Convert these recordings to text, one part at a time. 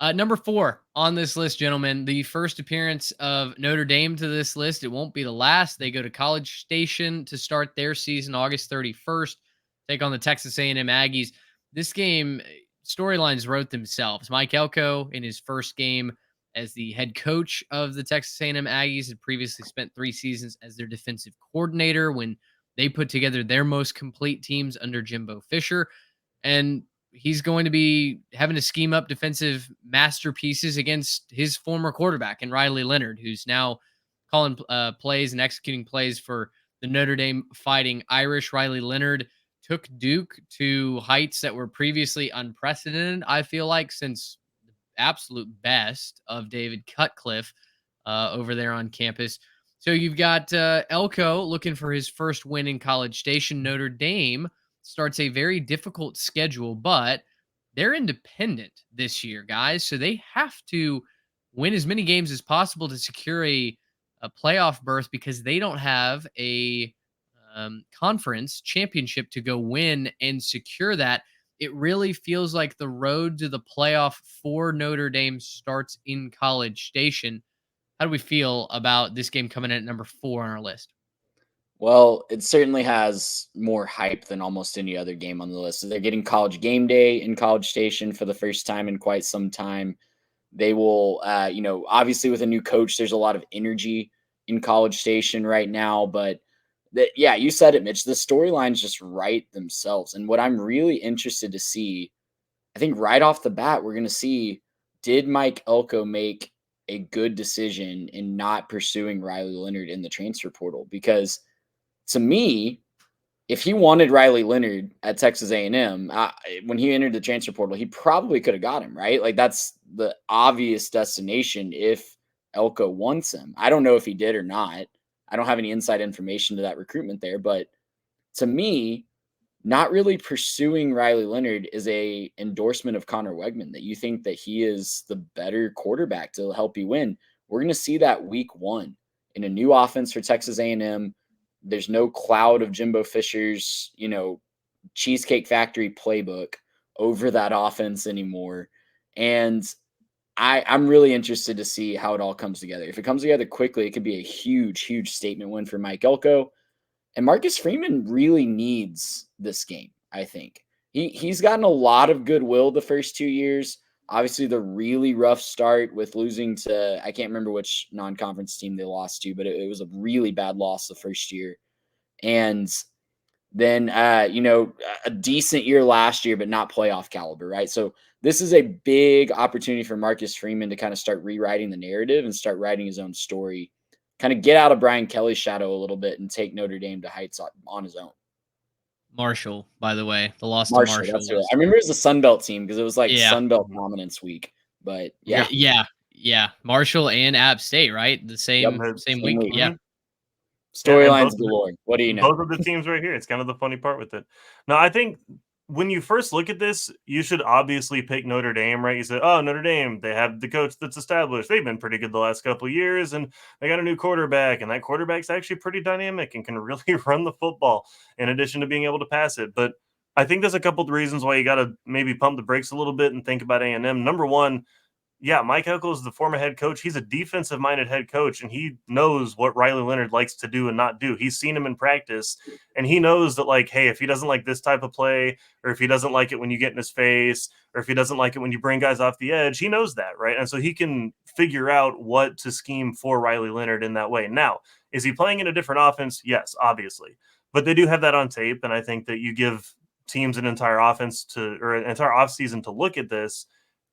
Number 4 on this list, gentlemen, the first appearance of Notre Dame to this list. It won't be the last. They go to College Station to start their season August 31st, take on the Texas A&M Aggies. This game, storylines wrote themselves. Mike Elko, in his first game as the head coach of the Texas A&M Aggies, had previously spent 3 seasons as their defensive coordinator when they put together their most complete teams under Jimbo Fisher. And he's going to be having to scheme up defensive masterpieces against his former quarterback and Riley Leonard, who's now calling plays and executing plays for the Notre Dame Fighting Irish. Riley Leonard took Duke to heights that were previously unprecedented, I feel like, since the absolute best of David Cutcliffe over there on campus. So you've got Elko looking for his first win in College Station. Notre Dame starts a very difficult schedule, but they're independent this year, guys. So they have to win as many games as possible to secure a playoff berth because they don't have a conference championship to go win and secure that. It really feels like the road to the playoff for Notre Dame starts in College Station. How do we feel about this game coming in at number 4 on our list? Well, it certainly has more hype than almost any other game on the list. So they're getting College Game Day in College Station for the first time in quite some time. They will, obviously with a new coach, there's a lot of energy in College Station right now. But yeah, you said it, Mitch. The storylines just write themselves. And what I'm really interested to see, I think right off the bat, we're going to see, did Mike Elko make a good decision in not pursuing Riley Leonard in the transfer portal? Because to me, if he wanted Riley Leonard at Texas A&M, when he entered the transfer portal, he probably could have got him, right? Like that's the obvious destination if Elko wants him. I don't know if he did or not. I don't have any inside information to that recruitment there, but to me, not really pursuing Riley Leonard is a endorsement of Connor Wegman, that you think that he is the better quarterback to help you win. We're going to see that week 1 in a new offense for Texas A&M. There's no cloud of Jimbo Fisher's, Cheesecake Factory playbook over that offense anymore. And I'm really interested to see how it all comes together. If it comes together quickly, it could be a huge, huge statement win for Mike Elko. And Marcus Freeman really needs this game, I think. He's gotten a lot of goodwill the first 2 years. Obviously, the really rough start with losing to, I can't remember which non-conference team they lost to, but it was a really bad loss the first year. And then, a decent year last year, but not playoff caliber, right? So this is a big opportunity for Marcus Freeman to kind of start rewriting the narrative and start writing his own story, kind of get out of Brian Kelly's shadow a little bit and take Notre Dame to heights on his own. Marshall, by the way, the loss to Marshall, Marshall. that's right. I remember it was the Sun Belt team because it was like Yeah. Sun Belt dominance week. But yeah. Yeah. Marshall and App State, right? The same week. week. Yeah. Storylines galore. What do you know? Both of the teams right here. It's kind of the funny part with it. No, I think when you first look at this, you should obviously pick Notre Dame, right? You say, oh, Notre Dame, they have the coach that's established. They've been pretty good the last couple of years, and they got a new quarterback, and that quarterback's actually pretty dynamic and can really run the football in addition to being able to pass it. But I think there's a couple of reasons why you got to maybe pump the brakes a little bit and think about A&M. Number one, yeah, Mike Elko is the former head coach. He's a defensive-minded head coach, and he knows what Riley Leonard likes to do and not do. He's seen him in practice, and he knows that, like, hey, if he doesn't like this type of play, or if he doesn't like it when you get in his face, or if he doesn't like it when you bring guys off the edge, he knows that, right? And so he can figure out what to scheme for Riley Leonard in that way. Now, is he playing in a different offense? Yes, obviously. But they do have that on tape, and I think that you give teams an entire offense or an entire offseason to look at this,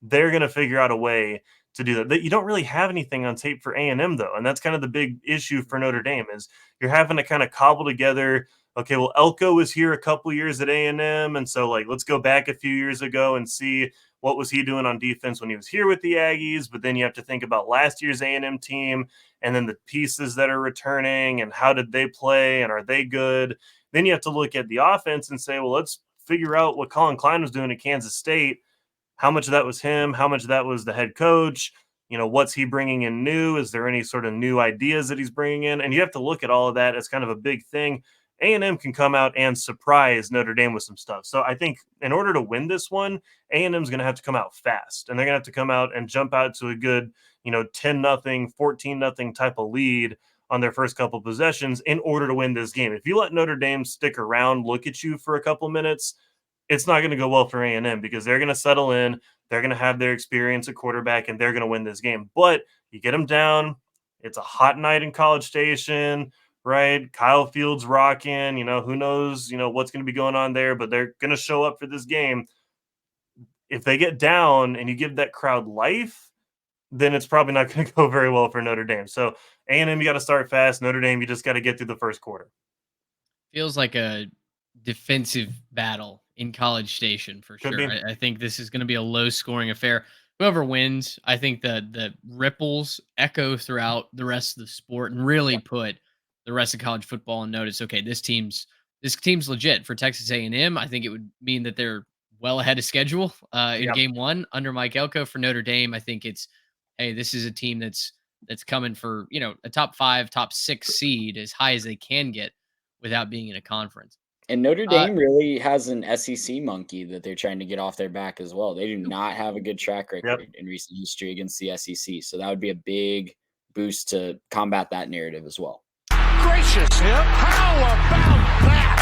they're going to figure out a way to do that. You don't really have anything on tape for A&M, though, and that's kind of the big issue for Notre Dame is you're having to kind of cobble together, okay, well, Elko was here a couple years at A&M, and so, like, let's go back a few years ago and see what was he doing on defense when he was here with the Aggies, but then you have to think about last year's A&M team and then the pieces that are returning and how did they play and are they good? Then you have to look at the offense and say, well, let's figure out what Colin Klein was doing at Kansas State. How much of that was him? How much of that was the head coach? What's he bringing in new? Is there any sort of new ideas that he's bringing in? And you have to look at all of that as kind of a big thing. A&M can come out and surprise Notre Dame with some stuff. So I think in order to win this one, A&M is going to have to come out fast, and they're going to have to come out and jump out to a good, 10-0, 14-0 type of lead on their first couple possessions in order to win this game. If you let Notre Dame stick around, look at you for a couple minutes, it's not going to go well for A&M because they're going to settle in, they're going to have their experience at quarterback, and they're going to win this game. But you get them down, it's a hot night in College Station, right? Kyle Fields rocking, who knows, what's going to be going on there, but they're going to show up for this game. If they get down and you give that crowd life, then it's probably not going to go very well for Notre Dame. So A&M, you got to start fast. Notre Dame, you just got to get through the first quarter. Feels like a defensive battle in College Station for Could sure. be. I think this is going to be a low scoring affair. Whoever wins, I think the ripples echo throughout the rest of the sport and really put the rest of college football on notice. Okay, this team's legit for Texas A&M. I think it would mean that they're well ahead of schedule in Yep. game one under Mike Elko. For Notre Dame, I think it's, hey, this is a team that's coming for, a top 5, top 6 seed as high as they can get without being in a conference. And Notre Dame really has an SEC monkey that they're trying to get off their back as well. They do not have a good track record in recent history against the SEC. So that would be a big boost to combat that narrative as well. Gracious, how about that?